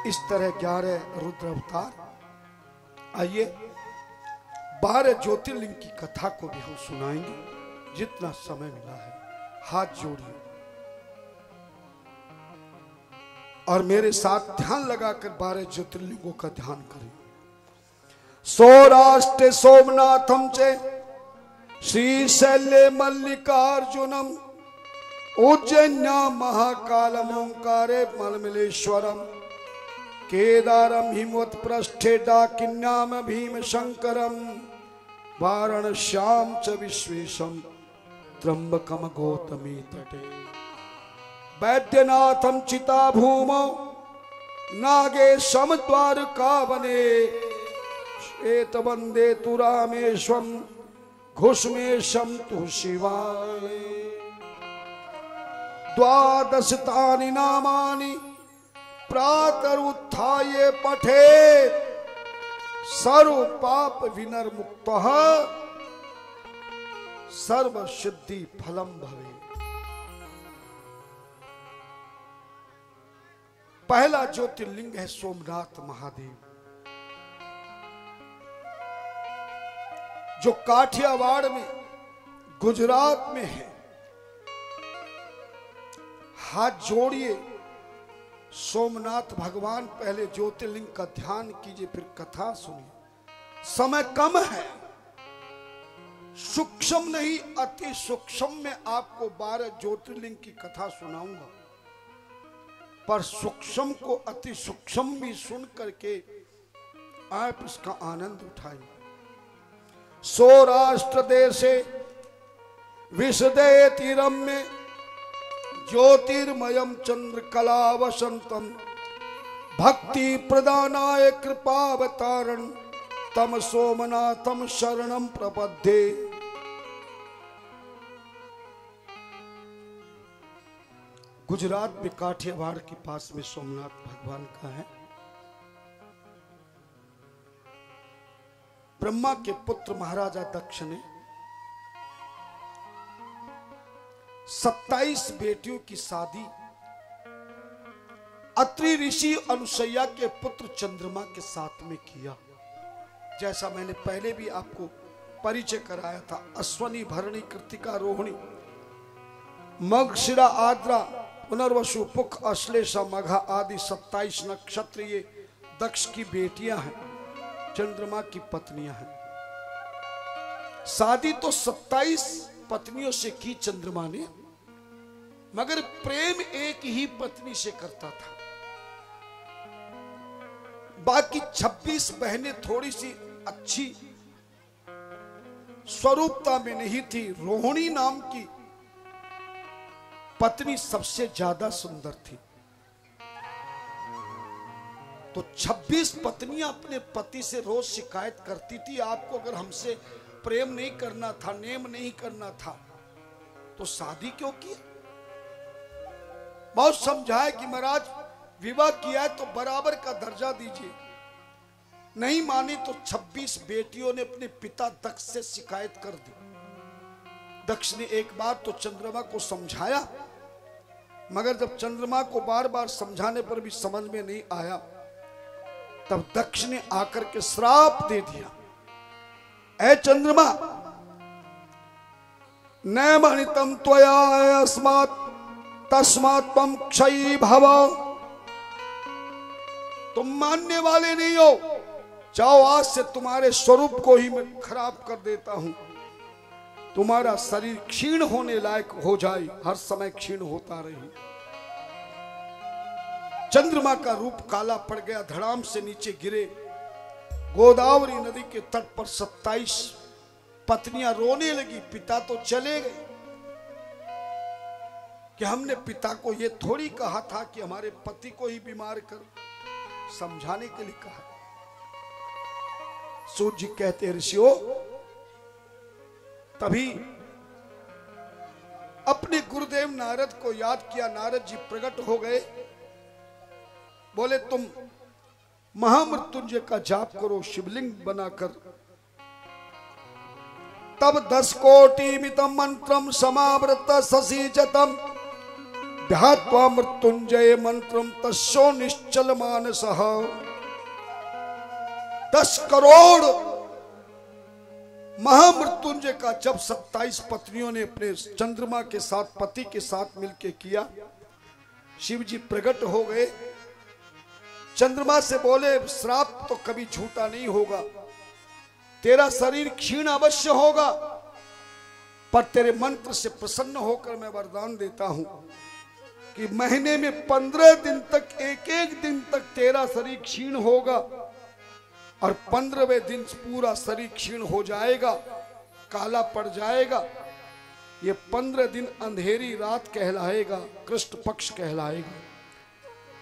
इस तरह 11 रुद्र अवतार। आइए 12 ज्योतिर्लिंग की कथा को भी हम सुनाएंगे जितना समय मिला है। हाथ जोड़िए और मेरे साथ ध्यान लगाकर 12 ज्योतिर्लिंगों का ध्यान करें। सौराष्ट्र सोमनाथम चे श्रीशैल्य मल्लिकार्जुनम उज्जैन्या महाकालम ओंकारे मलमिलेश्वरम केदारम हिमवत पृष्ठे डाकिन्याम भीम शंकरम वाराणस्याम च विश्वेशम त्र्यंबकम गौतमी तटे वैद्यनाथम चिता भूमौ नागेशम द्वारका वने श्वेत वंदे तु रामेश्वरम घुष्मेशम तु शिवाय द्वादशतानि नामानि प्रातरुत्थाय पठे सर्व पाप विनर्मुक्तः सर्व सिद्धि फलम भवे। पहला ज्योतिर्लिंग है सोमनाथ महादेव, जो काठियावाड़ में गुजरात में है। हाथ जोड़िए, सोमनाथ भगवान पहले ज्योतिर्लिंग का ध्यान कीजिए, फिर कथा सुनिए। समय कम है, सूक्ष्म नहीं अति सूक्ष्म में आपको 12 ज्योतिर्लिंग की कथा सुनाऊंगा, पर सूक्ष्म को अति सूक्ष्म भी सुन करके आप इसका आनंद उठाएंगे। सौराष्ट्र देशे विशदे तीरम में ज्योतिर्मयम चंद्रकला वसंतम भक्ति प्रदानाय कृपावतारण तम सोमनाथम शरणम प्रपद्ये। गुजरात में काठियावाड़ के पास में सोमनाथ भगवान का है। ब्रह्मा के पुत्र महाराजा दक्ष ने 27 बेटियों की शादी अत्रि ऋषि अनुसैया के पुत्र चंद्रमा के साथ में किया। जैसा मैंने पहले भी आपको परिचय कराया था, अश्वनी भरणी कृतिका रोहिणी मगशिरा आद्रा पुनर्वसु पुख अश्लेषा मघा आदि 27 नक्षत्र ये दक्ष की बेटियां हैं, चंद्रमा की पत्नियां हैं। शादी तो 27 पत्नियों से की चंद्रमा ने, मगर प्रेम एक ही पत्नी से करता था। बाकी 26 बहनें थोड़ी सी अच्छी स्वरूपता में नहीं थी। रोहिणी नाम की पत्नी सबसे ज्यादा सुंदर थी। तो 26 पत्नियां अपने पति से रोज शिकायत करती थी, आपको अगर हमसे प्रेम नहीं करना था, नेम नहीं करना था, तो शादी क्यों की? बहुत समझाया कि महाराज विवाह किया है तो बराबर का दर्जा दीजिए। नहीं मानी तो 26 बेटियों ने अपने पिता दक्ष से शिकायत कर दी। दक्ष ने एक बार तो चंद्रमा को समझाया, मगर जब चंद्रमा को बार बार समझाने पर भी समझ में नहीं आया, तब दक्ष ने आकर के श्राप दे दिया, ऐ चंद्रमा न मणितम त्वया अस्मात् तस्मात् त्वं क्षयी भव। तुम मानने वाले नहीं हो, जाओ आज से तुम्हारे स्वरूप को ही मैं खराब कर देता हूं। तुम्हारा शरीर क्षीण होने लायक हो जाए, हर समय क्षीण होता रहे। चंद्रमा का रूप काला पड़ गया, धड़ाम से नीचे गिरे। गोदावरी नदी के तट पर 27 पत्नियां रोने लगी। पिता तो चले गए कि हमने पिता को यह थोड़ी कहा था कि हमारे पति को ही बीमार कर, समझाने के लिए कहा। सूर्य जी कहते ऋषियों, तभी अपने गुरुदेव नारद को याद किया। नारद जी प्रकट हो गए, बोले तुम महामृत्युंजय का जाप करो शिवलिंग बनाकर। तब 10 कोटि मितम मंत्रम समावृत शशिजतम ध्यात्वा मृत्युंजय मंत्रम तस्यो निश्चल मानसः। 10 करोड़ महामृत्युंजय का जब 27 पत्नियों ने अपने चंद्रमा के साथ, पति के साथ मिलकर किया, शिव जी प्रकट हो गए। चंद्रमा से बोले, श्राप तो कभी झूठा नहीं होगा, तेरा शरीर क्षीण अवश्य होगा, पर तेरे मंत्र से प्रसन्न होकर मैं वरदान देता हूं कि महीने में 15 दिन तक, एक दिन तक तेरा शरीर क्षीण होगा और 15वें दिन पूरा शरीर क्षीण हो जाएगा, काला पड़ जाएगा। ये 15 दिन अंधेरी रात कहलाएगा, कृष्ण पक्ष कहलाएगा।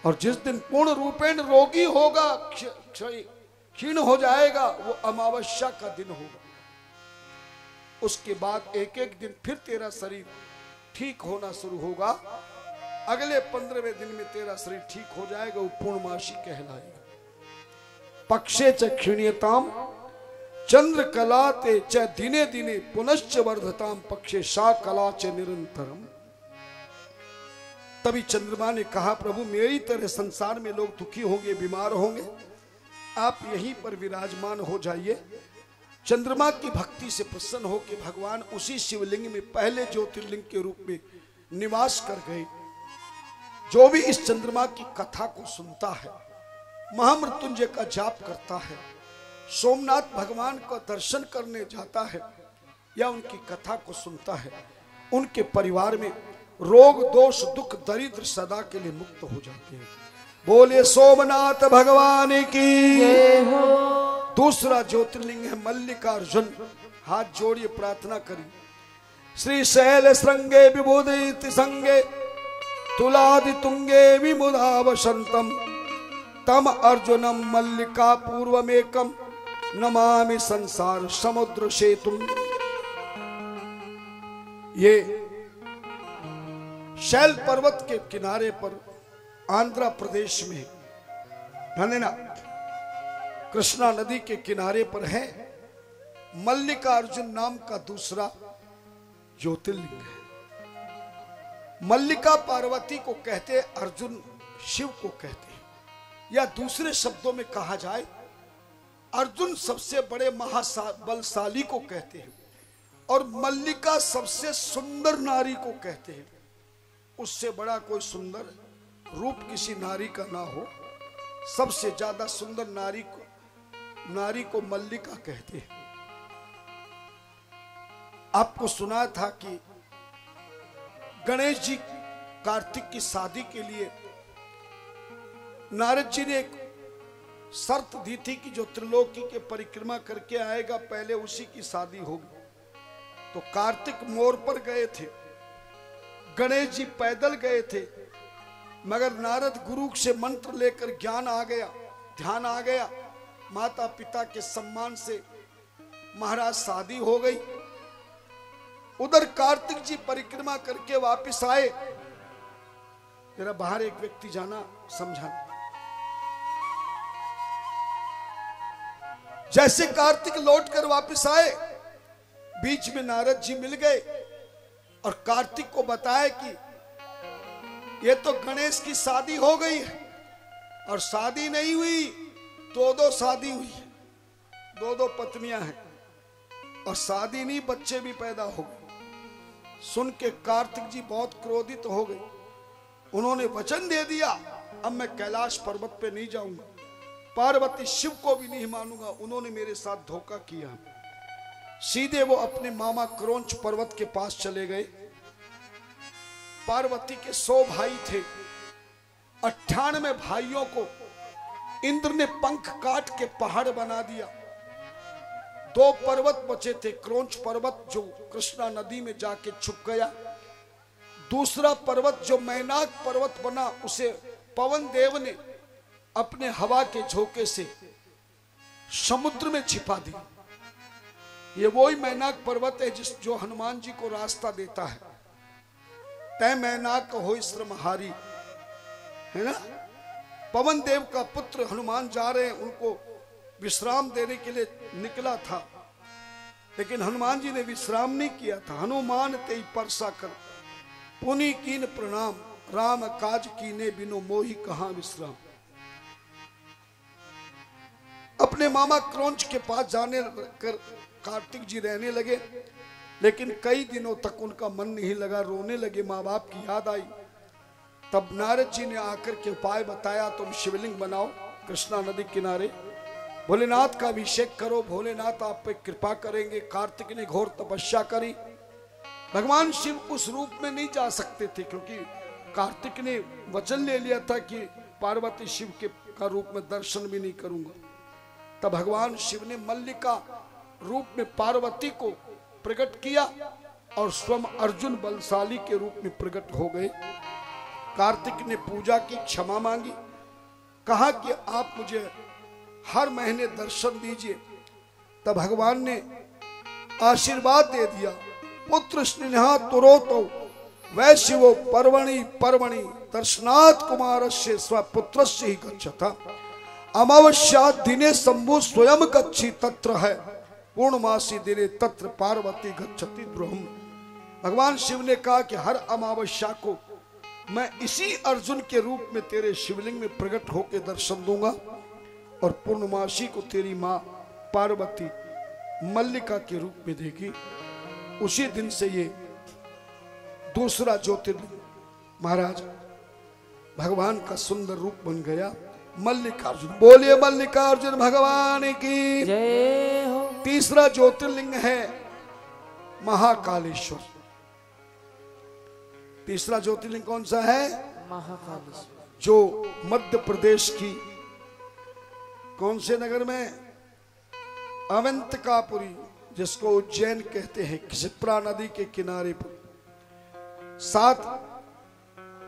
और जिस दिन पूर्ण रूपेण रोगी होगा, क्षीण हो जाएगा, वो अमावस्या का दिन होगा। उसके बाद एक दिन फिर तेरा शरीर ठीक होना शुरू होगा, अगले 15वें दिन में तेरा शरीर ठीक हो जाएगा, वो पूर्णमासी कहलाएगा। पक्षे च क्षीण्यताम चंद्र कला ते च दिने दिने पुनश्च वर्धताम पक्षे सा कला च निरंतरम। तभी चंद्रमा ने कहा, प्रभु मेरी तरह संसार में लोग दुखी होंगे, बीमार होंगे, आप यहीं पर विराजमान हो जाइए। चंद्रमा की भक्ति से प्रसन्न होकर भगवान उसी शिवलिंग में पहले ज्योतिर्लिंग के रूप में निवास कर गए। जो भी इस चंद्रमा की कथा को सुनता है, महामृत्युंजय का जाप करता है, सोमनाथ भगवान का दर्शन करने जाता है या उनकी कथा को सुनता है, उनके परिवार में रोग दोष दुख दरिद्र सदा के लिए मुक्त हो जाते हैं। बोले सोमनाथ भगवान की। दूसरा ज्योतिर्लिंग है मल्लिकार्जुन। हाथ जोड़िए, प्रार्थना करिए। श्री शैल श्रृंगे विबुधित संगे तुलादि तुंगे विमुदावसंतम तम अर्जुनम मल्लिका पूर्वमेकम नमामि संसार समुद्र सेतुम। ये शैल पर्वत के किनारे पर आंध्र प्रदेश में ना कृष्णा नदी के किनारे पर है मल्लिकार्जुन नाम का दूसरा ज्योतिर्लिंग है। मल्लिका पार्वती को कहते हैं, अर्जुन शिव को कहते हैं, या दूसरे शब्दों में कहा जाए अर्जुन सबसे बड़े महाबलशाली को कहते हैं और मल्लिका सबसे सुंदर नारी को कहते हैं। उससे बड़ा कोई सुंदर रूप किसी नारी का ना हो। सबसे ज्यादा सुंदर नारी को मल्लिका कहते हैं। आपको सुना था कि गणेश जी कार्तिक की शादी के लिए नारद जी ने एक शर्त दी थी कि जो त्रिलोकी के परिक्रमा करके आएगा पहले उसी की शादी होगी। तो कार्तिक मोर पर गए थे, गणेश जी पैदल गए थे, मगर नारद गुरु से मंत्र लेकर ज्ञान आ गया, ध्यान आ गया, माता पिता के सम्मान से महाराज शादी हो गई। उधर कार्तिक जी परिक्रमा करके वापस आए। जरा बाहर एक व्यक्ति जाना, समझाना। जैसे कार्तिक लौटकर वापस आए, बीच में नारद जी मिल गए और कार्तिक को बताया कि ये तो गणेश की शादी हो गई है। और शादी नहीं हुई, दो शादी हुई है, दो पत्नियां हैं और शादी नहीं, बच्चे भी पैदा हो गए। सुन के कार्तिक जी बहुत क्रोधित हो गए। उन्होंने वचन दे दिया, अब मैं कैलाश पर्वत पे नहीं जाऊंगा, पार्वती शिव को भी नहीं मानूंगा, उन्होंने मेरे साथ धोखा किया। सीधे वो अपने मामा क्रोंच पर्वत के पास चले गए। पार्वती के 100 भाई थे, 98 भाइयों को इंद्र ने पंख काट के पहाड़ बना दिया। 2 पर्वत बचे थे, क्रोंच पर्वत जो कृष्णा नदी में जाके छुप गया, दूसरा पर्वत जो मैनाक पर्वत बना उसे पवन देव ने अपने हवा के झोंके से समुद्र में छिपा दिया। ये वही मैनाक पर्वत है जो हनुमान जी को रास्ता देता है। तय मैनाक हो श्रमहारी, है ना। पवन देव का पुत्र हनुमान जा रहे हैं, उनको विश्राम देने के लिए निकला था, लेकिन हनुमान जी ने विश्राम नहीं किया था। हनुमान ते परसा कर पुनि कीन प्रणाम, राम काज कीने बिनु मोहि कहां विश्राम। अपने मामा क्रौंच के पास जाने कर कार्तिक जी रहने लगे, लेकिन कई दिनों तक उनका मन नहीं लगा, रोने लगे, माँ बाप की याद आई। तब नारद जी ने आकर के उपाय बताया, तुम शिवलिंग बनाओ कृष्णा नदी किनारे, भोलेनाथ का अभिषेक करो, भोलेनाथ आप पे कृपा करेंगे। कार्तिक ने घोर तपस्या करी। भगवान शिव उस रूप में नहीं जा सकते थे, क्योंकि कार्तिक ने वचन ले लिया था कि पार्वती शिव के का रूप में दर्शन भी नहीं करूंगा। तब भगवान शिव ने मल्लिका रूप में पार्वती को प्रकट किया और स्वयं अर्जुन बलशाली के रूप में प्रकट हो गए। कार्तिक ने पूजा की, क्षमा मांगी, कहा कि आप मुझे हर महीने दर्शन दीजिए। तब भगवान ने आशीर्वाद दे दिया, पुत्र स्नेहा तुरोतो वै शिवो पर्वणि पर्वणि दर्शनात् कुमारस्य स्वपुत्रस्य ही गच्छता अमावस्या दिने शंभु स्वयं गच्छि तत्र है पूर्णमासी दिने तत्र पार्वती गच्छति द्रुहम। भगवान शिव ने कहा कि हर अमावस्या को मैं इसी अर्जुन के रूप में तेरे शिवलिंग में प्रकट होकर दर्शन दूंगा और पूर्णमासी को तेरी मां पार्वती मल्लिका के रूप में देगी। उसी दिन से ये दूसरा ज्योतिर्लिंग महाराज भगवान का सुंदर रूप बन गया, मल्लिकार्जुन। बोलिए मल्लिकार्जुन भगवान की जय हो। तीसरा ज्योतिर्लिंग है महाकालेश्वर। तीसरा ज्योतिर्लिंग कौन सा है? महाकालेश्वर, जो मध्य प्रदेश की कौन से नगर में? अवंतिकापुरी, जिसको उज्जैन कहते हैं, क्षिप्रा नदी के किनारे पर 7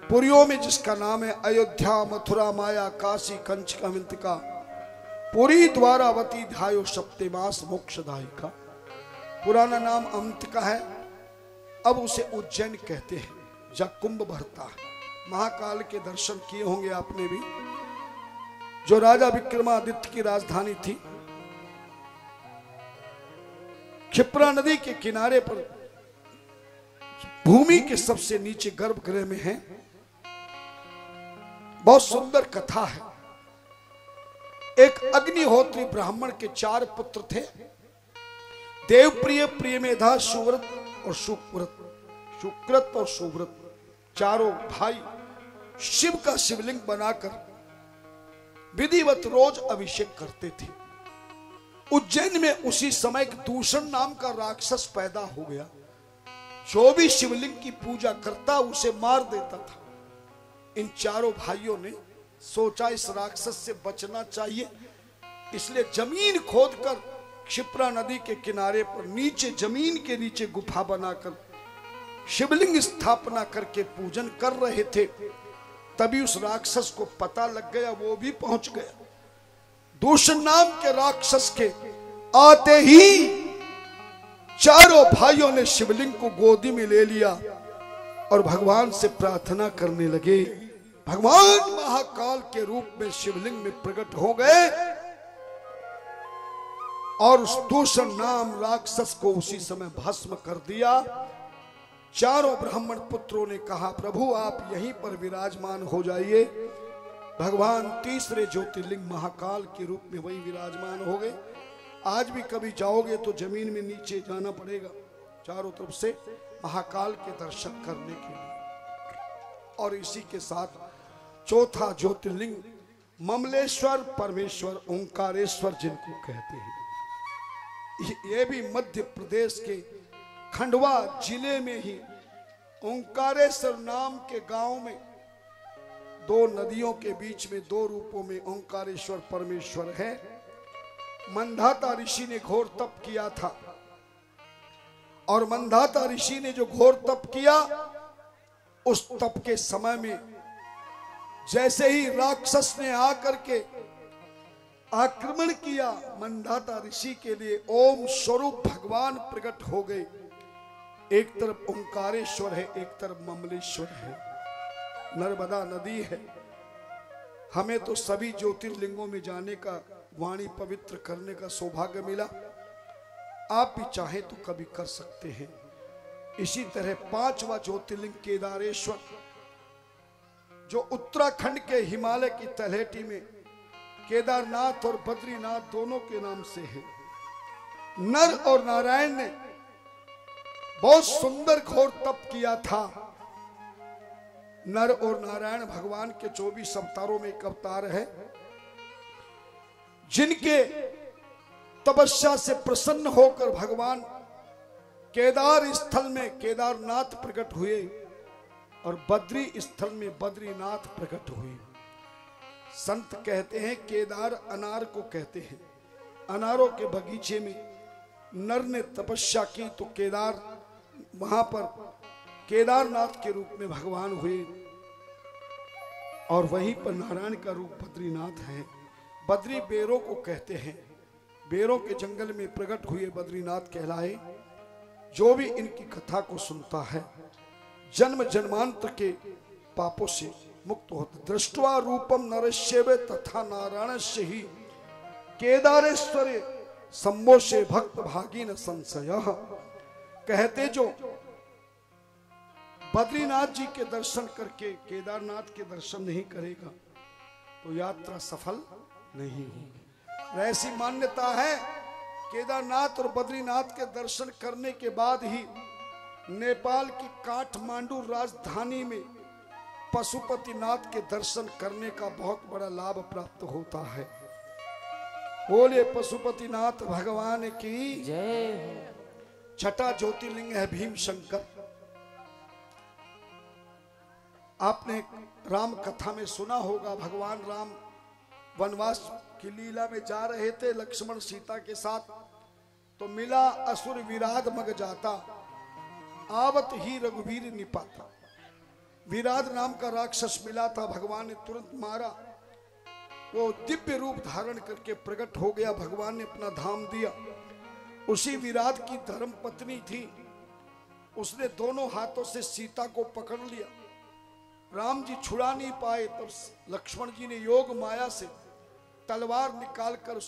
पुरियों में जिसका नाम है अयोध्या, मथुरा, माया, काशी, कंच, अवंतिका, पुरी, द्वारावती, ध्यायो सप्तमास मोक्षदायिका। पुराना नाम अवंतिका है, अब उसे उज्जैन कहते हैं, जहाँ कुंभ भरता है। महाकाल के दर्शन किए होंगे आपने भी, जो राजा विक्रमादित्य की राजधानी थी। क्षिप्रा नदी के किनारे पर भूमि के सबसे नीचे गर्भगृह में है। बहुत सुंदर कथा है। एक अग्निहोत्री ब्राह्मण के 4 पुत्र थे, देवप्रिय, प्रियमेधा, सुव्रत और सुकृत। सुकृत और सुव्रत चारों भाई शिव का शिवलिंग बनाकर विधिवत रोज अभिषेक करते थे। उज्जैन में उसी समय एक दूषण नाम का राक्षस पैदा हो गया, जो भी शिवलिंग की पूजा करता उसे मार देता था। इन चारों भाइयों ने सोचा इस राक्षस से बचना चाहिए, इसलिए जमीन खोदकर क्षिप्रा नदी के किनारे पर नीचे, जमीन के नीचे गुफा बनाकर शिवलिंग स्थापना करके पूजन कर रहे थे। तभी उस राक्षस को पता लग गया, वो भी पहुंच गया। दूषण नाम के राक्षस के आते ही चारों भाइयों ने शिवलिंग को गोदी में ले लिया और भगवान से प्रार्थना करने लगे। भगवान महाकाल के रूप में शिवलिंग में प्रकट हो गए और उस दूषण नाम राक्षस को उसी समय भस्म कर दिया। चारों ब्राह्मण पुत्रों ने कहा, प्रभु आप यहीं पर विराजमान हो जाइए। भगवान तीसरे ज्योतिर्लिंग महाकाल के रूप में वही विराजमान हो गए। आज भी कभी जाओगे तो जमीन में नीचे जाना पड़ेगा चारों तरफ से महाकाल के दर्शन करने के लिए। और इसी के साथ चौथा ज्योतिर्लिंग ममलेश्वर परमेश्वर ओंकारेश्वर जिनको कहते हैं, ये भी मध्य प्रदेश के खंडवा जिले में ही ओंकारेश्वर नाम के गांव में 2 नदियों के बीच में 2 रूपों में ओंकारेश्वर परमेश्वर है। मंधाता ऋषि ने घोर तप किया था और मंधाता ऋषि ने जो घोर तप किया, उस तप के समय में जैसे ही राक्षस ने आकर के आक्रमण किया, मंधाता ऋषि के लिए ओम स्वरूप भगवान प्रकट हो गए। एक तरफ ओंकारेश्वर है, एक तरफ ममलेश्वर है, नर्मदा नदी है। हमें तो सभी ज्योतिर्लिंगों में जाने का, वाणी पवित्र करने का सौभाग्य मिला। आप भी चाहे तो कभी कर सकते हैं। इसी तरह 5वां ज्योतिर्लिंग केदारेश्वर, जो उत्तराखंड के हिमालय की तलहटी में केदारनाथ और बद्रीनाथ दोनों के नाम से है। नर और नारायण ने बहुत सुंदर घोर तप किया था। नर और नारायण भगवान के 24 अवतारों में एक अवतार है, जिनके तपस्या से प्रसन्न होकर भगवान केदार स्थल में केदारनाथ प्रकट हुए और बद्री स्थल में बद्रीनाथ प्रकट हुए। संत कहते हैं केदार अनार को कहते हैं। अनारों के बगीचे में नर ने तपस्या की तो केदार वहां पर केदारनाथ के रूप में भगवान हुए और वहीं पर नारायण का रूप बद्रीनाथ है। बद्री बेरों को कहते हैं। बेरों के जंगल में प्रकट हुए बद्रीनाथ कहलाए। जो भी इनकी कथा को सुनता है जन्म जन्मांतर के पापों से मुक्त होता। दृष्टवा रूपम नरस्येव तथा नारायणस्य ही केदारेश्वरे सम्मोषे भक्त भागीन संशयः। कहते जो बद्रीनाथ जी के दर्शन करके केदारनाथ के दर्शन नहीं करेगा तो यात्रा सफल नहीं होगी। ऐसी मान्यता है केदारनाथ और बद्रीनाथ के दर्शन करने के बाद ही नेपाल की काठमांडू राजधानी में पशुपतिनाथ के दर्शन करने का बहुत बड़ा लाभ प्राप्त होता है। बोले पशुपतिनाथ भगवान की जय। छठा ज्योतिर्लिंग है भीम शंकर। आपने राम कथा में सुना होगा, भगवान राम वनवास की लीला में जा रहे थे लक्ष्मण सीता के साथ, तो मिला असुर विराध मग जाता, आवत ही रघुवीर निपाता। विराध नाम का राक्षस मिला था, भगवान ने तुरंत मारा। वो दिव्य रूप धारण करके प्रकट हो गया, भगवान ने अपना धाम दिया। उसी विराध की धर्म पत्नी थी, उसने दोनों हाथों से सीता को पकड़ लिया। राम जी छुड़ा नहीं पाए, तब लक्ष्मण जी ने योग माया से तलवार निकालकर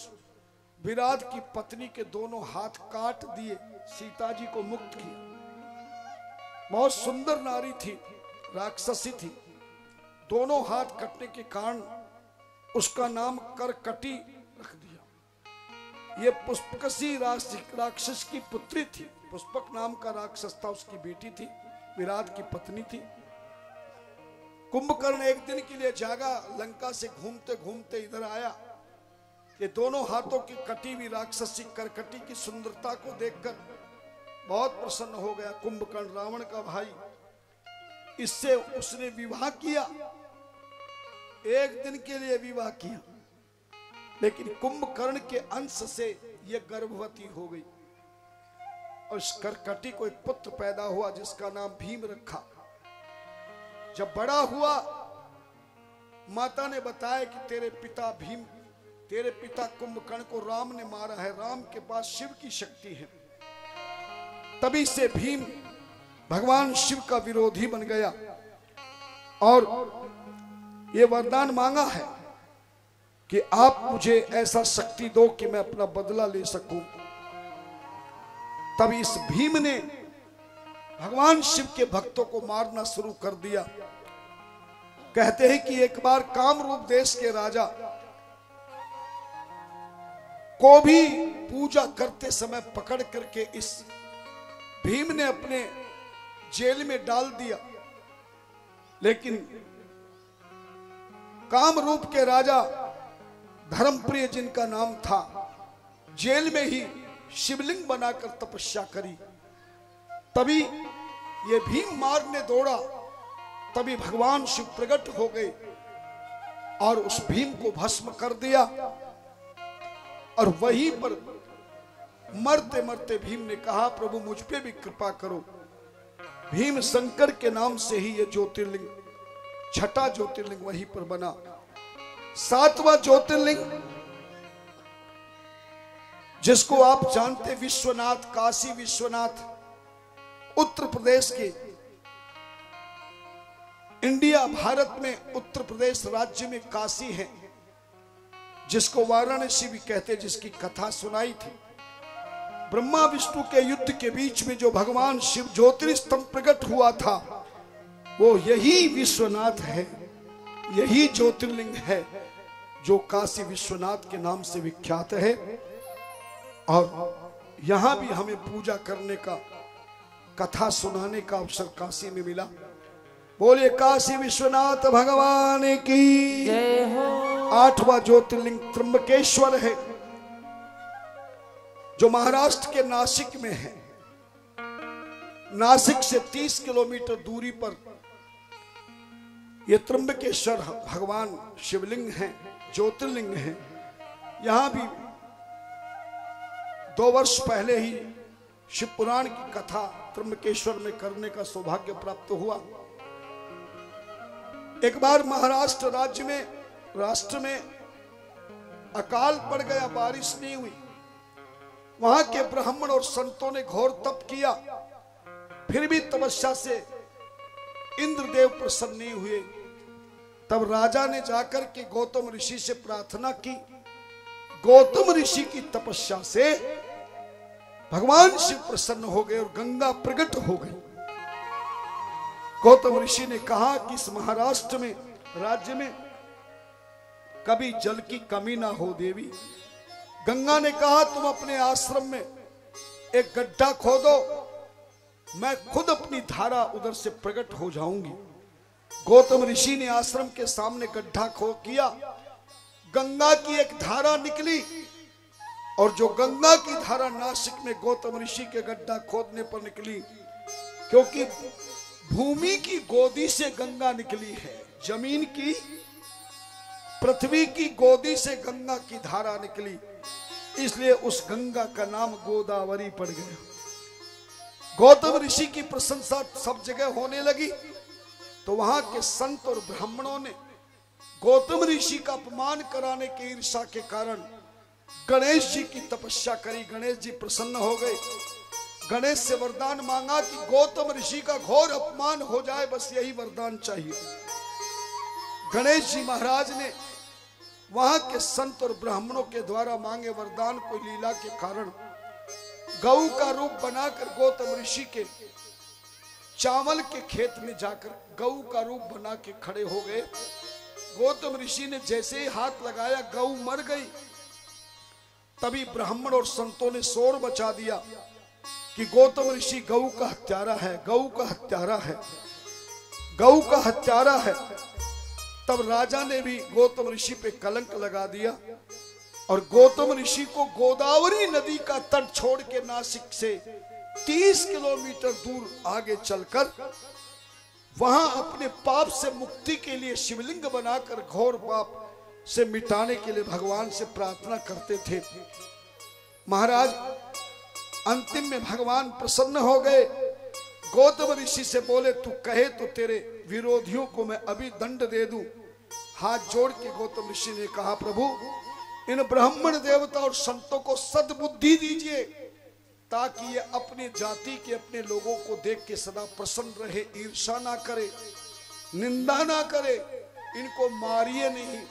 विराध की पत्नी के दोनों हाथ काट दिए, सीता जी को मुक्त किया। बहुत सुंदर नारी थी, राक्षसी थी। दोनों हाथ कटने के कारण उसका नाम करकटी रख दिया। ये पुष्पकसी राक्षस की पुत्री थी। पुष्पक नाम का राक्षस था, उसकी बेटी थी, विराट की पत्नी थी। कुंभकर्ण एक दिन के लिए जागा, लंका से घूमते घूमते इधर आया। ये दोनों हाथों की कटी हुई राक्षसी करकटी की सुंदरता को देखकर बहुत प्रसन्न हो गया कुंभकर्ण, रावण का भाई। इससे उसने विवाह किया, एक दिन के लिए विवाह किया, लेकिन कुंभकर्ण के अंश से यह गर्भवती हो गई और इस करकटी को एक पुत्र पैदा हुआ जिसका नाम भीम रखा। जब बड़ा हुआ, माता ने बताया कि तेरे पिता कुंभकर्ण को राम ने मारा है, राम के पास शिव की शक्ति है। तभी से भीम भगवान शिव का विरोधी बन गया और ये वरदान मांगा है कि आप मुझे ऐसा शक्ति दो कि मैं अपना बदला ले सकूं। तब इस भीम ने भगवान शिव के भक्तों को मारना शुरू कर दिया। कहते हैं कि एक बार कामरूप देश के राजा को भी पूजा करते समय पकड़ करके इस भीम ने अपने जेल में डाल दिया। लेकिन कामरूप के राजा धर्मप्रिय जिनका नाम था, जेल में ही शिवलिंग बनाकर तपस्या करी। तभी ये भीम मारने दौड़ा, तभी भगवान शिव प्रकट हो गए और उस भीम को भस्म कर दिया। और वहीं पर मरते मरते भीम ने कहा, प्रभु मुझ पे भी कृपा करो। भीम शंकर के नाम से ही ये ज्योतिर्लिंग, छठा ज्योतिर्लिंग वहीं पर बना। सातवां ज्योतिर्लिंग जिसको आप जानते, विश्वनाथ, काशी विश्वनाथ, उत्तर प्रदेश के, इंडिया भारत में उत्तर प्रदेश राज्य में काशी है, जिसको वाराणसी भी कहते, जिसकी कथा सुनाई थी। ब्रह्मा विष्णु के युद्ध के बीच में जो भगवान शिव ज्योतिर्स्तंभ प्रकट हुआ था, वो यही विश्वनाथ है। यही ज्योतिर्लिंग है जो काशी विश्वनाथ के नाम से विख्यात है। और यहां भी हमें पूजा करने का, कथा सुनाने का अवसर काशी में मिला। बोले काशी विश्वनाथ भगवान की जय हो। 8वां ज्योतिर्लिंग त्र्यंबकेश्वर है, जो महाराष्ट्र के नासिक में है। नासिक से 30 किलोमीटर दूरी पर यह त्र्यंबकेश्वर भगवान शिवलिंग है, ज्योतिर्लिंग है। यहां भी 2 वर्ष पहले ही शिव पुराण की कथा त्र्यंबकेश्वर में करने का सौभाग्य प्राप्त हुआ। एक बार महाराष्ट्र राष्ट्र में अकाल पड़ गया, बारिश नहीं हुई। वहां के ब्राह्मण और संतों ने घोर तप किया, फिर भी तपस्या से इंद्रदेव प्रसन्न नहीं हुए। तब राजा ने जाकर के गौतम ऋषि से प्रार्थना की। गौतम ऋषि की तपस्या से भगवान शिव प्रसन्न हो गए और गंगा प्रकट हो गई। गौतम ऋषि ने कहा कि इस महाराष्ट्र में, राज्य में कभी जल की कमी ना हो देवी। गंगा ने कहा तुम अपने आश्रम में एक गड्ढा खोदो, मैं खुद अपनी धारा उधर से प्रकट हो जाऊंगी। गौतम ऋषि ने आश्रम के सामने गड्ढा खोद किया, गंगा की एक धारा निकली। और जो गंगा की धारा नासिक में गौतम ऋषि के गड्ढा खोदने पर निकली, क्योंकि भूमि की गोदी से गंगा निकली है, जमीन की, पृथ्वी की गोदी से गंगा की धारा निकली, इसलिए उस गंगा का नाम गोदावरी पड़ गया। गौतम ऋषि की प्रशंसा सब जगह होने लगी, तो वहां के संत और ब्राह्मणों ने गौतम ऋषि का अपमान कराने के ईर्ष्या के कारण गणेश जी की तपस्या करी। गणेश जी प्रसन्न हो गए, गणेश से वरदान मांगा कि गौतम ऋषि का घोर अपमान हो जाए, बस यही वरदान चाहिए। गणेश जी महाराज ने वहां के संत और ब्राह्मणों के द्वारा मांगे वरदान को लीला के कारण गऊ का रूप बनाकर गौतम ऋषि के चावल के खेत में जाकर गऊ का रूप बना के खड़े हो गए। गौतम ऋषि ने जैसे ही हाथ लगाया, गऊ मर गई। तभी ब्राह्मण और संतों ने शोर मचा दिया कि गौतम ऋषि गऊ का हत्यारा है, गऊ का हत्यारा है, गऊ का हत्यारा है। तब राजा ने भी गौतम ऋषि पे कलंक लगा दिया और गौतम ऋषि को गोदावरी नदी का तट छोड़ के नासिक से 30 किलोमीटर दूर आगे चलकर वहां अपने पाप से मुक्ति के लिए शिवलिंग बनाकर घोर पाप से मिटाने के लिए भगवान से प्रार्थना करते थे। महाराज अंतिम में भगवान प्रसन्न हो गए। गौतम ऋषि से बोले तू कहे तो तेरे विरोधियों को मैं अभी दंड दे दूं। हाथ जोड़ के गौतम ऋषि ने कहा प्रभु इन ब्राह्मण देवता और संतों को सद्बुद्धि दीजिए, ताकि ये अपनी जाति के, अपने लोगों को देख के सदा प्रसन्न रहे, ईर्ष्या ना करे, निंदा ना करे, इनको मारिए नहीं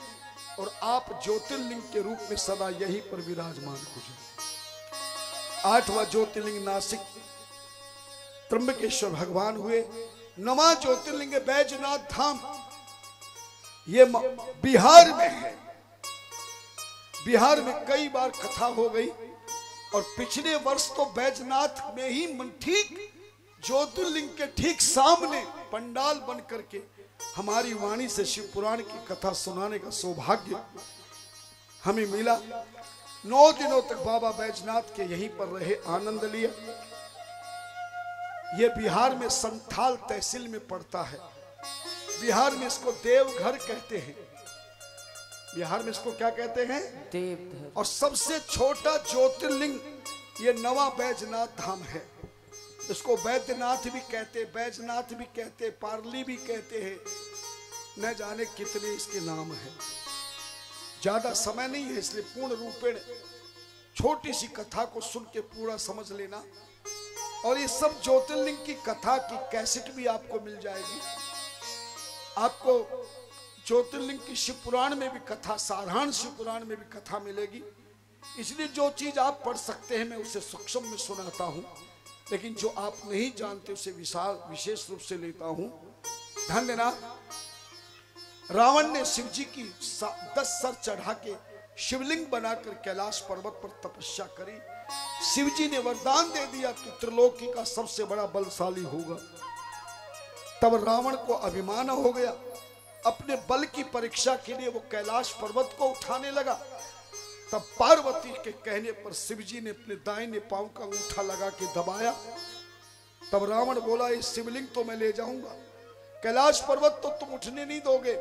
और आप ज्योतिर्लिंग के रूप में सदा यहीं पर विराजमान हो जाए। 8वां ज्योतिर्लिंग नासिक त्र्यंबकेश्वर भगवान हुए। 9वां ज्योतिर्लिंग बैजनाथ धाम, ये बिहार में है। बिहार में कई बार कथा हो गई और पिछले वर्ष तो बैजनाथ में ही ठीक ज्योतिर्लिंग के ठीक सामने पंडाल बन करके हमारी वाणी से शिव पुराण की कथा सुनाने का सौभाग्य हमें मिला। 9 दिनों तक बाबा बैजनाथ के यहीं पर रहे, आनंद लिया। यह बिहार में संथाल तहसील में पड़ता है। बिहार में इसको देवघर कहते हैं। बिहार में इसको क्या कहते हैं? देवघर। और सबसे छोटा ज्योतिर्लिंग ये 9वां बैजनाथ धाम है। इसको वैद्यनाथ भी कहते, बैजनाथ भी कहते, पार्ली भी कहते हैं, न जाने कितने इसके नाम हैं। ज्यादा समय नहीं है, इसलिए पूर्ण रूपेण छोटी सी कथा को सुन के पूरा समझ लेना। और ये सब ज्योतिर्लिंग की कथा की कैसेट भी आपको मिल जाएगी। आपको ज्योतिर्लिंग की शिव पुराण में भी कथा, सारांश शिव पुराण में भी कथा मिलेगी। इसलिए जो चीज आप पढ़ सकते हैं मैं उसे सूक्ष्म में सुनाता हूं, लेकिन जो आप नहीं जानते उसे विशेष रूप से लेता हूं। ध्यान देना। रावण ने शिव जी की 10 सर चढ़ा के शिवलिंग बनाकर कैलाश पर्वत पर तपस्या करी। शिव जी ने वरदान दे दिया तू त्रिलोकी का सबसे बड़ा बलशाली होगा। तब रावण को अभिमान हो गया। अपने बल की परीक्षा के लिए वो कैलाश पर्वत को उठाने लगा। तब पार्वती के कहने पर शिव जी ने अपने दाहिने पांव का अंगूठा लगा के दबाया। तब रावण बोला ये शिवलिंग तो मैं ले जाऊंगा, कैलाश पर्वत तो तुम उठने नहीं दोगे,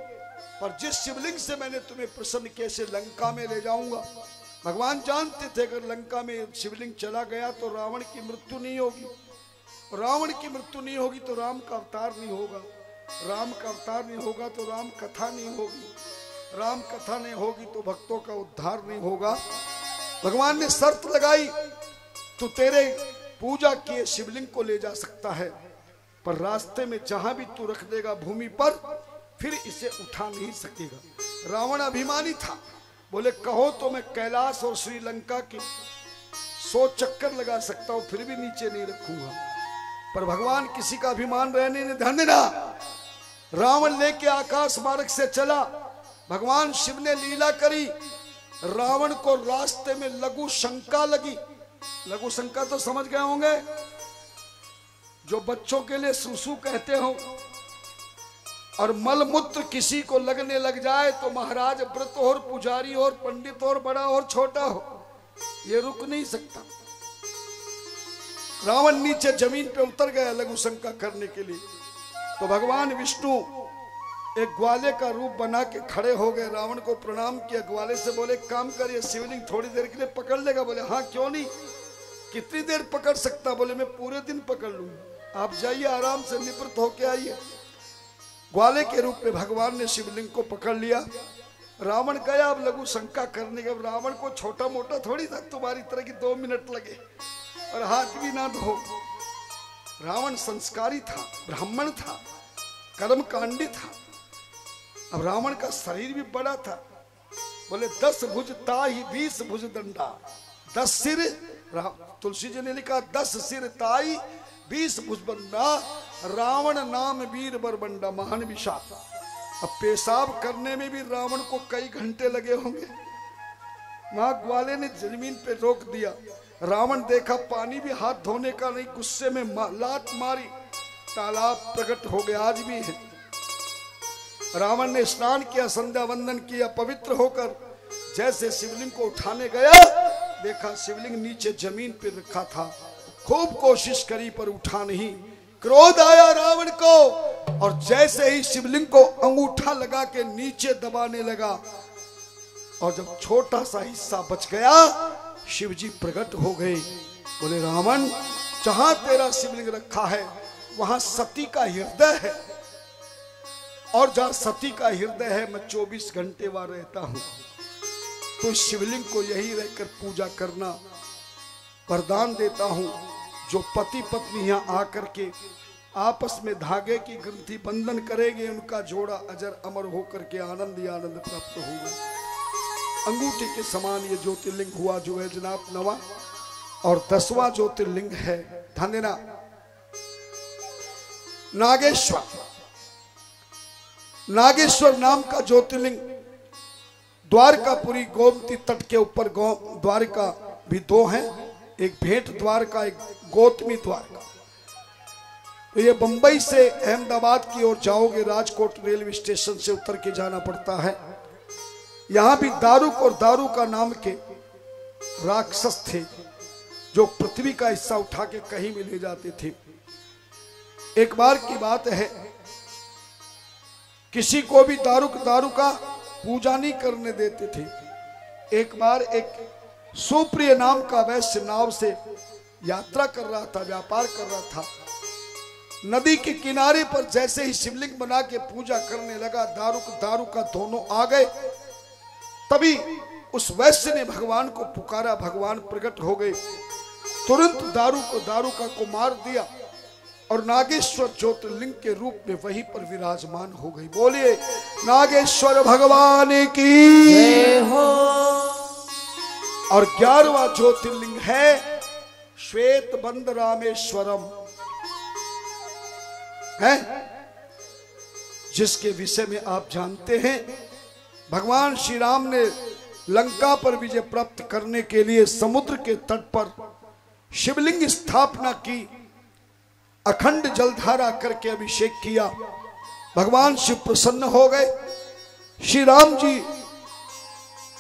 पर जिस शिवलिंग से मैंने तुम्हें प्रसन्न किया से लंका में ले जाऊंगा। भगवान जानते थे अगर लंका में शिवलिंग चला गया तो रावण की मृत्यु नहीं होगी, रावण की मृत्यु नहीं होगी तो राम का अवतार नहीं होगा, राम का अवतार नहीं होगा तो राम कथा नहीं होगी, राम कथा नहीं होगी तो भक्तों का उद्धार नहीं होगा। भगवान ने शर्त लगाई तू तेरे पूजा किए शिवलिंग को ले जा सकता है, पर रास्ते में जहां भी तू रख देगा भूमि पर फिर इसे उठा नहीं सकेगा। रावण अभिमानी था, बोले कहो तो मैं कैलाश और श्रीलंका के 100 चक्कर लगा सकता हूं फिर भी नीचे नहीं रखूंगा। पर भगवान किसी का अभिमान रहने नहीं ध्यान देना। रावण लेके आकाश मार्ग से चला। भगवान शिव ने लीला करी। रावण को रास्ते में लघु शंका लगी। लघु शंका तो समझ गए होंगे, जो बच्चों के लिए सुसु कहते हो। और मलमूत्र किसी को लगने लग जाए तो महाराज व्रत और पुजारी और पंडित और बड़ा और छोटा हो, ये रुक नहीं सकता। रावण नीचे जमीन पे उतर गया लघु शंका करने के लिए। तो भगवान विष्णु एक ग्वाले का रूप बना के खड़े हो गए, रावण को प्रणाम किया। ग्वाले से बोले काम करिए, शिवलिंग थोड़ी देर के लिए पकड़ लेगा। बोले हाँ क्यों नहीं, कितनी देर पकड़ सकता? बोले मैं पूरे दिन पकड़ लूंगा, आप जाइए आराम से निवृत्त होके आइए। ग्वाले के रूप में भगवान ने शिवलिंग को पकड़ लिया। रावण गया अब लघु शंका करने के। रावण को छोटा मोटा थोड़ी था तुम्हारी तरह की 2 मिनट लगे और हाथ भी ना धो। रावण संस्कारी था, ब्राह्मण था, कर्मकांडी था। अब रावण का शरीर भी बड़ा था। बोले 10 भुज ताई 20 भुज दंडा, 10 सिर। तुलसी जी ने लिखा 10 सिर ताई 20 भुज दंडा, रावण नाम वीर बरबंडा महान विशाल। अब पेशाब करने में भी रावण को कई घंटे लगे होंगे। वहां ग्वाले ने जमीन पे रोक दिया। रावण देखा पानी भी हाथ धोने का नहीं, गुस्से में लात मारी, तालाब प्रकट हो गया, आज भी है। रावण ने स्नान किया, संध्या वंदन किया, पवित्र होकर जैसे शिवलिंग को उठाने गया, देखा शिवलिंग नीचे जमीन पे रखा था। खूब कोशिश करी पर उठा नहीं। क्रोध आया रावण को और जैसे ही शिवलिंग को अंगूठा लगा के नीचे दबाने लगा, और जब छोटा सा हिस्सा बच गया शिवजी प्रकट हो गए। बोले रावण, जहां तेरा शिवलिंग रखा है वहां सती का हृदय है, और जहां सती का हृदय है मैं 24 घंटे वहां रहता हूं। तो शिवलिंग को यही रहकर पूजा करना। वरदान देता हूं, जो पति पत्नी यहां आकर के आपस में धागे की ग्रंथि बंधन करेंगे, उनका जोड़ा अजर अमर होकर के आनंद ही आनंद प्राप्त होगा। अंगूठे के समान ये ज्योतिर्लिंग हुआ जो है जनाब 9वां और 10वां ज्योतिर्लिंग है। ध्यान देना, नागेश्वर। नागेश्वर नाम का ज्योतिर्लिंग द्वारकापुरी गोमती तट के ऊपर द्वारका भी 2 हैं, एक भेंट द्वारका, एक गौतमी द्वारका। तो ये बंबई से अहमदाबाद की ओर जाओगे, राजकोट रेलवे स्टेशन से उतर के जाना पड़ता है। यहां भी दारुक और दारुका नाम के राक्षस थे जो पृथ्वी का हिस्सा उठा के कहीं भी ले जाते थे। एक बार की बात है, किसी को भी दारुका पूजा नहीं करने देते थे। एक बार एक सुप्रिय नाम का वैश्य नाव से यात्रा कर रहा था, व्यापार कर रहा था। नदी के किनारे पर जैसे ही शिवलिंग बना के पूजा करने लगा, दारुका दोनों आ गए। तभी उस वैश्य ने भगवान को पुकारा, भगवान प्रकट हो गए। तुरंत दारुका को मार दिया और नागेश्वर ज्योतिर्लिंग के रूप में वहीं पर विराजमान हो गई। बोलिए नागेश्वर भगवान की जय हो। और 11वां ज्योतिर्लिंग है श्वेत बंद रामेश्वरम है। जिसके विषय में आप जानते हैं, भगवान श्री राम ने लंका पर विजय प्राप्त करने के लिए समुद्र के तट पर शिवलिंग स्थापना की, अखंड जलधारा करके अभिषेक किया। भगवान शिव प्रसन्न हो गए, श्री राम जी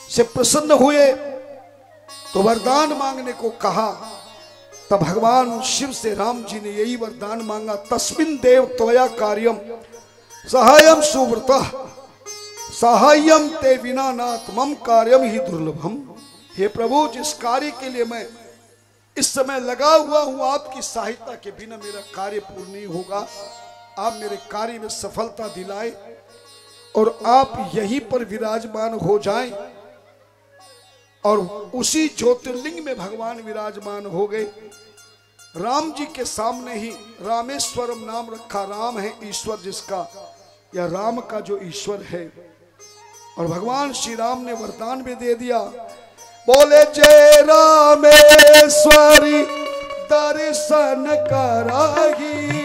से प्रसन्न हुए तो वरदान मांगने को कहा। तब भगवान शिव से राम जी ने यही वरदान मांगा, तस्मिन् देव त्वया कार्यम सहायम सुव्रतः सहायम ते विना नाथ मम कार्यम ही दुर्लभम। हे प्रभु, जिस कार्य के लिए मैं इस समय लगा हुआ हूं, आपकी सहायता के बिना मेरा कार्य पूर्ण नहीं होगा। आप मेरे कार्य में सफलता दिलाए और आप यहीं पर विराजमान हो जाएं। और उसी ज्योतिर्लिंग में भगवान विराजमान हो गए। राम जी के सामने ही रामेश्वरम नाम रखा, राम है ईश्वर जिसका, या राम का जो ईश्वर है। और भगवान श्री राम ने वरदान भी दे दिया, बोले जय रामेश्वरी दर्शन कराही,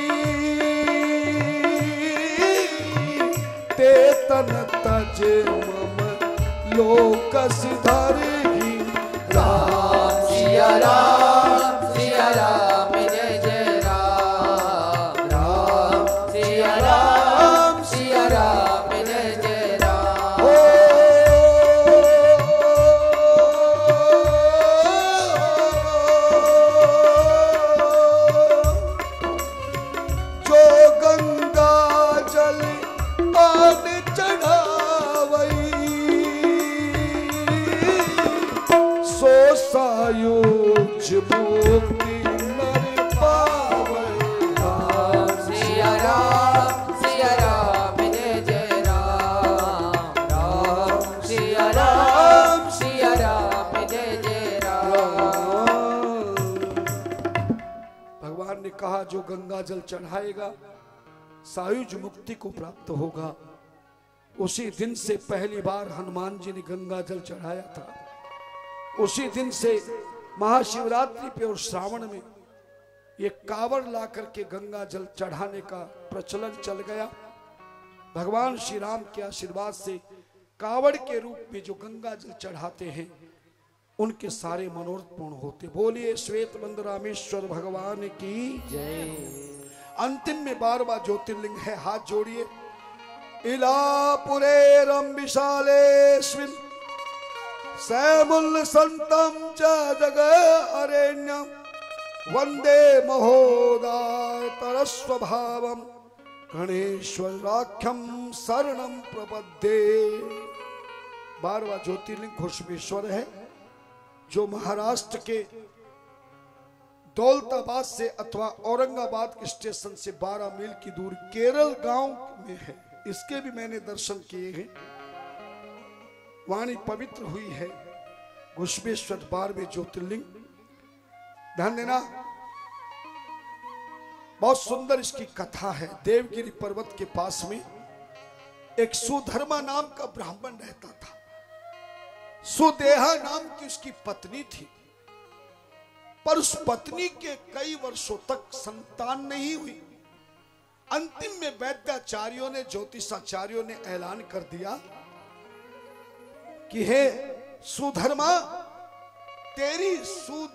ते तन तजे मम लोक सिधारही। राम सिया राम सिया राम जय जय राम, राम सिया राम सिया राम जय जय राम। जो गंगा जल आन चढ़ावई, सो सायुज मुक्ति नर पावई। राम सिया राम जय जय राम, राम सिया राम जय जय राम। भगवान ने कहा, जो गंगा जल चढ़ाएगा सायुज मुक्ति को प्राप्त होगा। उसी दिन से पहली बार हनुमान जी ने गंगा जल चढ़ाया था। उसी दिन से महाशिवरात्रि पे और श्रावण में ये कावड़ ला करके गंगा जल चढ़ाने का प्रचलन चल गया। भगवान श्री राम के आशीर्वाद से कावड़ के रूप में जो गंगा जल चढ़ाते हैं उनके सारे मनोरथ पूर्ण होते। बोलिए श्वेत बंद रामेश्वर भगवान की जय। अंतिम में 12वां ज्योतिर्लिंग है, हाथ जोड़िए। इलापुरे रम विशालेस्मिन् सैमुल संतम च जग अरण्यम वंदे महोदातर स्वभावम गणेश्वराख्यम शरणम प्रपद्ये। 12वां ज्योतिर्लिंग घुश्मेश्वर है, जो महाराष्ट्र के दौलताबाद से अथवा औरंगाबाद के स्टेशन से 12 मील की दूर केरल गांव में है। इसके भी मैंने दर्शन किए हैं, वाणी पवित्र हुई है। घुश्मेश्वर 12वें ज्योतिर्लिंग, ध्यान देना, बहुत सुंदर इसकी कथा है। देवगिरी पर्वत के पास में एक सुधर्मा नाम का ब्राह्मण रहता था। सुदेहा नाम की उसकी पत्नी थी, पर उस पत्नी के कई वर्षों तक संतान नहीं हुई। अंतिम में वैद्याचार्यों ने, ज्योतिषाचार्यों ने ऐलान कर दिया कि हे सुधर्मा, तेरी सुदेहा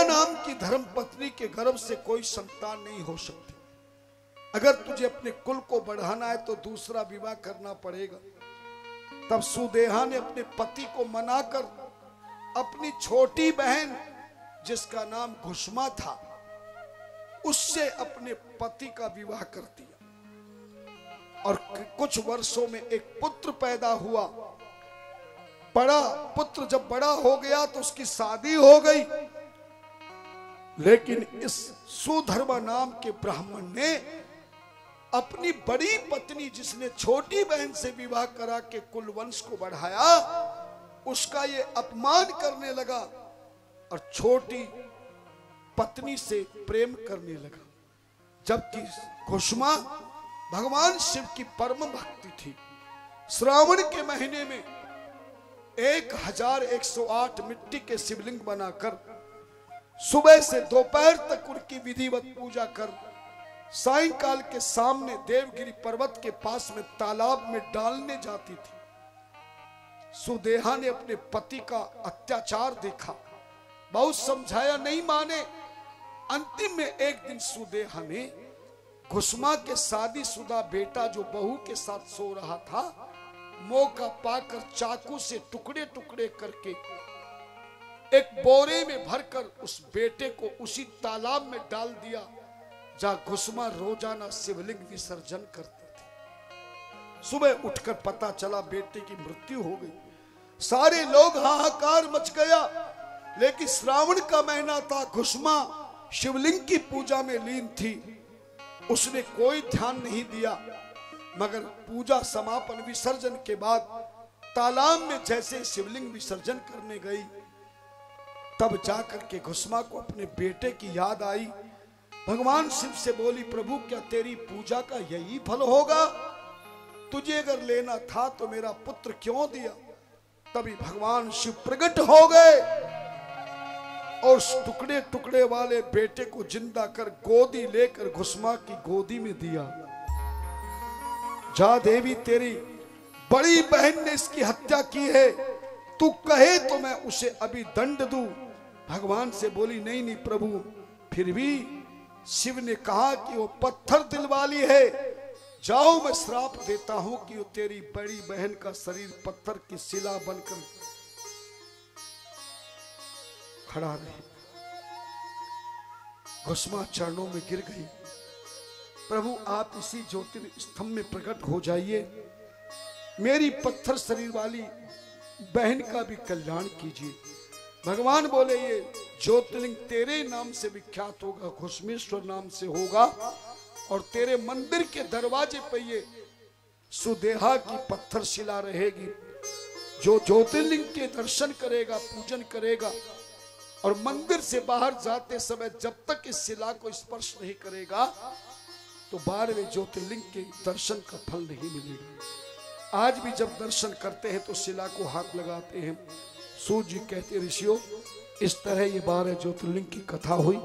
नाम की धर्म पत्नी के गर्भ से कोई संतान नहीं हो सकती। अगर तुझे अपने कुल को बढ़ाना है तो दूसरा विवाह करना पड़ेगा। तब सुदेहा ने अपने पति को मनाकर अपनी छोटी बहन, जिसका नाम घुश्मा था, उससे अपने पति का विवाह कर दिया। और कुछ वर्षों में एक पुत्र पैदा हुआ। बड़ा पुत्र जब बड़ा हो गया तो उसकी शादी हो गई। लेकिन इस सुधर्मा नाम के ब्राह्मण ने अपनी बड़ी पत्नी, जिसने छोटी बहन से विवाह करा के कुल वंश को बढ़ाया, उसका ये अपमान करने लगा और छोटी पत्नी से प्रेम करने लगा। जबकि घुश्मा भगवान शिव की परम भक्ति थी। श्रावण के महीने में 1108 मिट्टी के शिवलिंग बनाकर सुबह से दोपहर तक उनकी विधिवत पूजा कर सायंकाल के सामने देवगिरी पर्वत के पास में तालाब में डालने जाती थी। सुदेहा ने अपने पति का अत्याचार देखा, बहुत समझाया, नहीं माने। अंतिम में एक दिन सुदेहा ने घुसमा के शादीशुदा बेटा जो बहू के साथ सो रहा था, मौका पाकर चाकू से टुकड़े टुकड़े करके एक बोरे में भरकर उस बेटे को उसी तालाब में डाल दिया जहां घुसमा रोजाना शिवलिंग विसर्जन करते थे। सुबह उठकर पता चला बेटे की मृत्यु हो गई। सारे लोग हाहाकार मच गया, लेकिन श्रावण का महीना था, घुसमा शिवलिंग की पूजा में लीन थी, उसने कोई ध्यान नहीं दिया। मगर पूजा समापन विसर्जन के बाद तालाब में जैसे शिवलिंग विसर्जन करने गई, तब जाकर के घुसमा को अपने बेटे की याद आई। भगवान शिव से बोली, प्रभु क्या तेरी पूजा का यही फल होगा? तुझे अगर लेना था तो मेरा पुत्र क्यों दिया? तभी भगवान शिव प्रकट हो गए और उस टुकड़े टुकड़े वाले बेटे को जिंदा कर गोदी लेकर घुसमा की गोदी में दिया। जा देवी, तेरी बड़ी बहन ने इसकी हत्या की है, तू कहे तो मैं उसे अभी दंड दूं। भगवान से बोली, नहीं नहीं प्रभु, फिर भी शिव ने कहा कि वो पत्थर दिल वाली है, जाओ मैं श्राप देता हूं कि वो तेरी बड़ी बहन का शरीर पत्थर की शिला बनकर खड़ा रहे। घुसमा चरणों में गिर गई, प्रभु आप इसी ज्योतिर्स्तंभ में प्रकट हो जाइए, मेरी पत्थर शरीर वाली बहन का भी कल्याण कीजिए। भगवान बोले, ये ज्योतिर्लिंग तेरे नाम से विख्यात होगा, घुसमेश्वर नाम से होगा, और तेरे मंदिर के दरवाजे पर ये सुदेहा की पत्थर शिला रहेगी। जो ज्योतिर्लिंग के दर्शन करेगा, पूजन करेगा, और मंदिर से बाहर जाते समय जब तक इस शिला को स्पर्श नहीं करेगा, तो 12वें ज्योतिर्लिंग के दर्शन का फल नहीं मिलेगा। आज भी जब दर्शन करते हैं तो शिला को हाथ लगाते हैं। सूर्य जी कहते, ऋषियों इस तरह ये 12 ज्योतिर्लिंग की कथा हुई।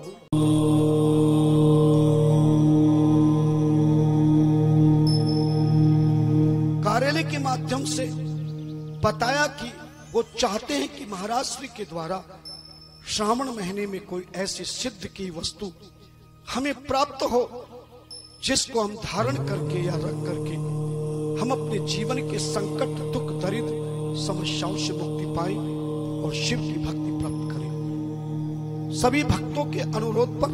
कार्यालय के माध्यम से बताया कि वो चाहते हैं कि महाराज श्री के द्वारा श्रावण महीने में कोई ऐसी सिद्ध की वस्तु हमें प्राप्त हो, जिसको हम धारण करके या रख करके हम अपने जीवन के संकट, दुख, दरिद्र, समस्याओं से मुक्ति पाए और शिव की भक्ति प्राप्त करें। सभी भक्तों के अनुरोध पर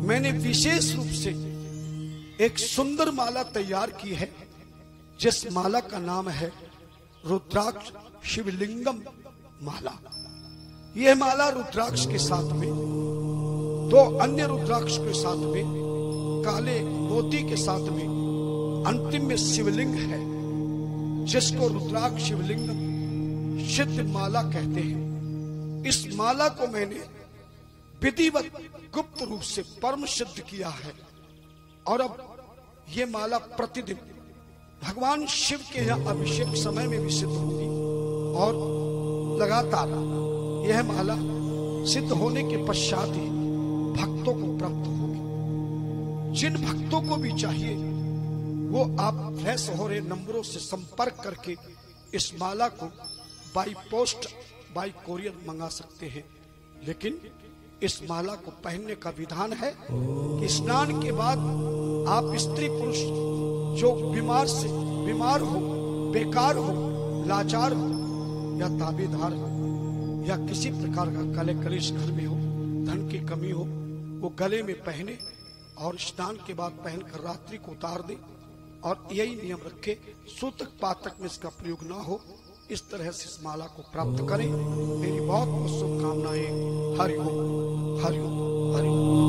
मैंने विशेष रूप से एक सुंदर माला तैयार की है, जिस माला का नाम है रुद्राक्ष शिवलिंगम माला। यह माला रुद्राक्ष के साथ में 2 अन्य रुद्राक्ष के साथ में काले मोती के साथ में अंतिम में शिवलिंग है, जिसको रुद्राक्ष शिवलिंगम सिद्ध माला कहते हैं। इस माला को मैंने विधिवत गुप्त रूप से परम सिद्ध किया है, और अब यह माला प्रतिदिन भगवान शिव के यहाँ अभिषेक समय में भी सिद्ध होगी, और लगातार यह माला सिद्ध होने के पश्चात ही भक्तों को प्राप्त होगी। जिन भक्तों को भी चाहिए वो आप फ्लैश हो रहे नंबरों से संपर्क करके इस माला को बाई पोस्ट, बाई कोरियर मंगा सकते हैं। लेकिन इस माला को पहनने का विधान है कि स्नान के बाद आप स्त्री पुरुष जो बीमार हो, बेकार हो, लाचार हो या ताबेदार हो, या किसी प्रकार का कले कलेश घर में हो, धन की कमी हो, वो गले में पहने और स्नान के बाद पहनकर रात्रि को उतार दे, और यही नियम रखे, सूतक पातक में इसका प्रयोग ना हो। इस तरह से इस माला को प्राप्त करें। मेरी बहुत बहुत शुभकामनाएं। हरि ओम, हरि ओम, हरि ओम।